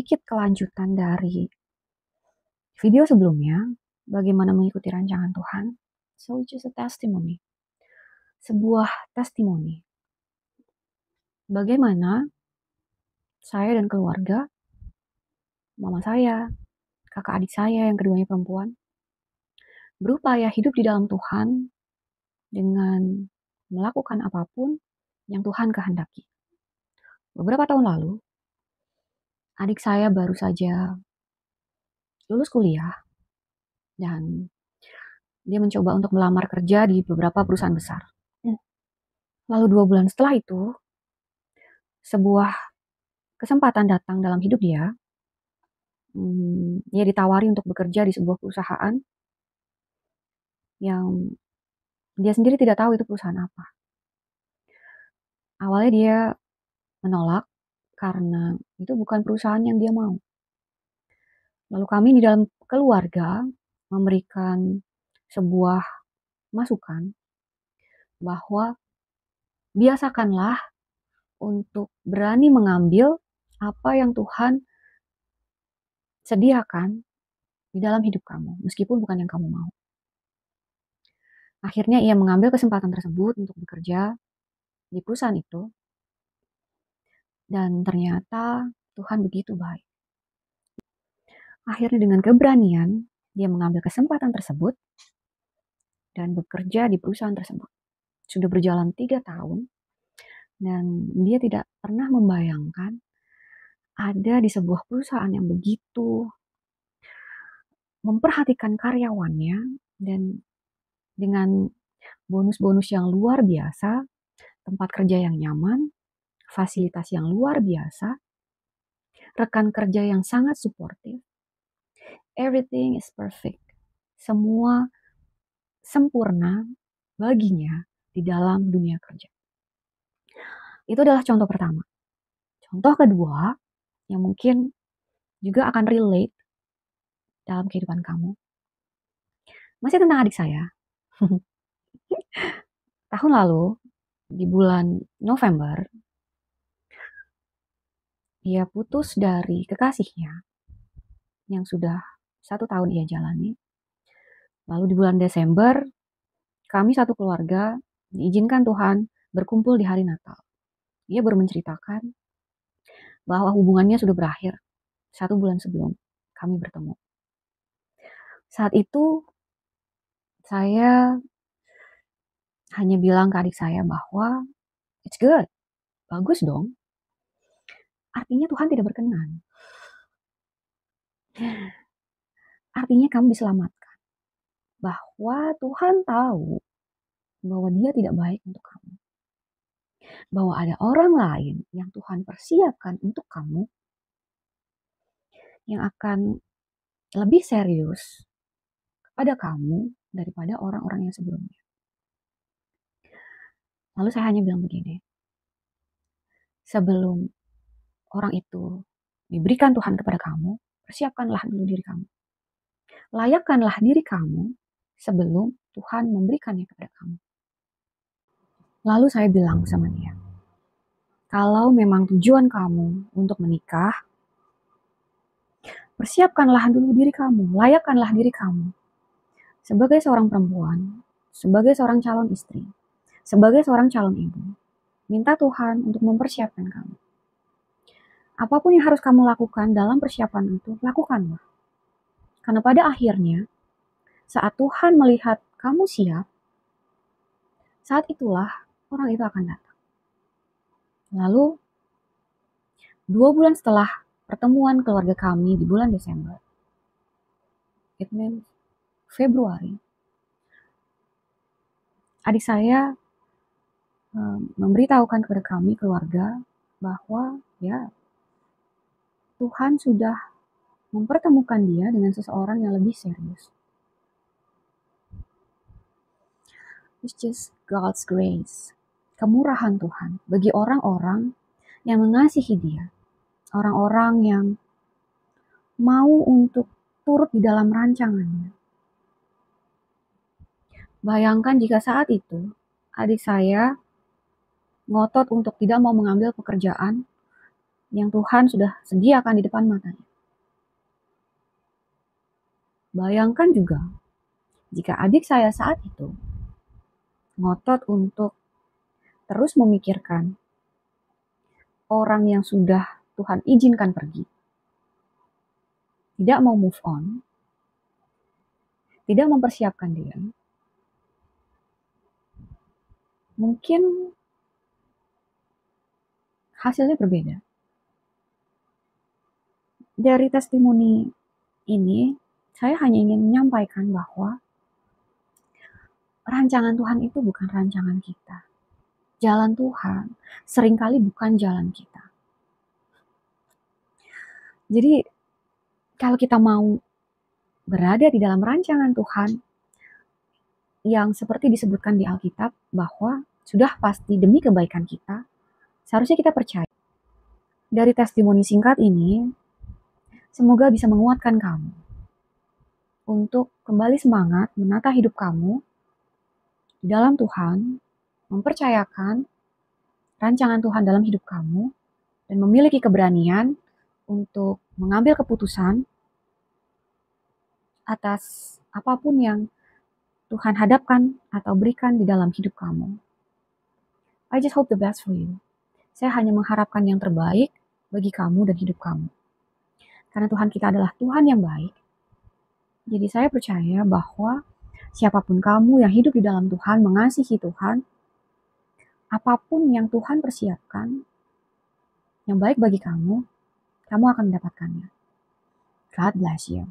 sedikit kelanjutan dari video sebelumnya, bagaimana mengikuti rancangan Tuhan. So it's just a testimony. Sebuah testimoni. Bagaimana saya dan keluarga, mama saya, kakak adik saya yang keduanya perempuan, berupaya hidup di dalam Tuhan dengan melakukan apapun yang Tuhan kehendaki. Beberapa tahun lalu, adik saya baru saja lulus kuliah dan dia mencoba untuk melamar kerja di beberapa perusahaan besar. Lalu 2 bulan setelah itu, sebuah kesempatan datang dalam hidup dia. Dia ditawari untuk bekerja di sebuah perusahaan yang dia sendiri tidak tahu itu perusahaan apa. Awalnya dia menolak karena itu bukan perusahaan yang dia mau. Lalu kami di dalam keluarga memberikan sebuah masukan bahwa biasakanlah untuk berani mengambil apa yang Tuhan sediakan di dalam hidup kamu, meskipun bukan yang kamu mau. Akhirnya ia mengambil kesempatan tersebut untuk bekerja di perusahaan itu, dan ternyata Tuhan begitu baik. Akhirnya dengan keberanian, dia mengambil kesempatan tersebut dan bekerja di perusahaan tersebut. Sudah berjalan 3 tahun, dan dia tidak pernah membayangkan ada di sebuah perusahaan yang begitu memperhatikan karyawannya dan dengan bonus-bonus yang luar biasa, tempat kerja yang nyaman, fasilitas yang luar biasa, rekan kerja yang sangat suportif. Everything is perfect. Semua sempurna baginya di dalam dunia kerja. Itu adalah contoh pertama. Contoh kedua, yang mungkin juga akan relate dalam kehidupan kamu. Masih tentang adik saya. Tahun lalu, di bulan November, dia putus dari kekasihnya yang sudah 1 tahun ia jalani. Lalu di bulan Desember, kami satu keluarga diizinkan Tuhan berkumpul di hari Natal. Dia baru menceritakan bahwa hubungannya sudah berakhir 1 bulan sebelum kami bertemu. Saat itu, saya hanya bilang ke adik saya bahwa it's good, bagus dong. Artinya Tuhan tidak berkenan. Artinya kamu diselamatkan. Bahwa Tuhan tahu bahwa dia tidak baik untuk kamu. Bahwa ada orang lain yang Tuhan persiapkan untuk kamu yang akan lebih serius kepada kamu daripada orang-orang yang sebelumnya. Lalu saya hanya bilang begini, sebelum orang itu diberikan Tuhan kepada kamu, persiapkanlah dulu diri kamu. Layakkanlah diri kamu sebelum Tuhan memberikannya kepada kamu. Lalu saya bilang sama dia, kalau memang tujuan kamu untuk menikah, persiapkanlah dulu diri kamu, layakkanlah diri kamu. Sebagai seorang perempuan, sebagai seorang calon istri, sebagai seorang calon ibu, minta Tuhan untuk mempersiapkan kamu. Apapun yang harus kamu lakukan dalam persiapan itu, lakukanlah. Karena pada akhirnya, saat Tuhan melihat kamu siap, saat itulah orang itu akan datang. Lalu, 2 bulan setelah pertemuan keluarga kami di bulan Desember, it means Februari, adik saya memberitahukan kepada kami keluarga bahwa ya Tuhan sudah mempertemukan dia dengan seseorang yang lebih serius. It's just God's grace, kemurahan Tuhan bagi orang-orang yang mengasihi dia, orang-orang yang mau untuk turut di dalam rancangannya. Bayangkan jika saat itu adik saya ngotot untuk tidak mau mengambil pekerjaan yang Tuhan sudah sediakan di depan matanya. Bayangkan juga, jika adik saya saat itu ngotot untuk terus memikirkan orang yang sudah Tuhan izinkan pergi, tidak mau move on, tidak mempersiapkan diri, mungkin hasilnya berbeda. Dari testimoni ini, saya hanya ingin menyampaikan bahwa rancangan Tuhan itu bukan rancangan kita. Jalan Tuhan seringkali bukan jalan kita. Jadi, kalau kita mau berada di dalam rancangan Tuhan, yang seperti disebutkan di Alkitab, bahwa sudah pasti demi kebaikan kita, seharusnya kita percaya. Dari testimoni singkat ini, semoga bisa menguatkan kamu untuk kembali semangat menata hidup kamu di dalam Tuhan, mempercayakan rancangan Tuhan dalam hidup kamu, dan memiliki keberanian untuk mengambil keputusan atas apapun yang Tuhan hadapkan atau berikan di dalam hidup kamu. I just hope the best for you. Saya hanya mengharapkan yang terbaik bagi kamu dan hidup kamu. Karena Tuhan kita adalah Tuhan yang baik. Jadi saya percaya bahwa siapapun kamu yang hidup di dalam Tuhan, mengasihi Tuhan, apapun yang Tuhan persiapkan, yang baik bagi kamu, kamu akan mendapatkannya. God bless you.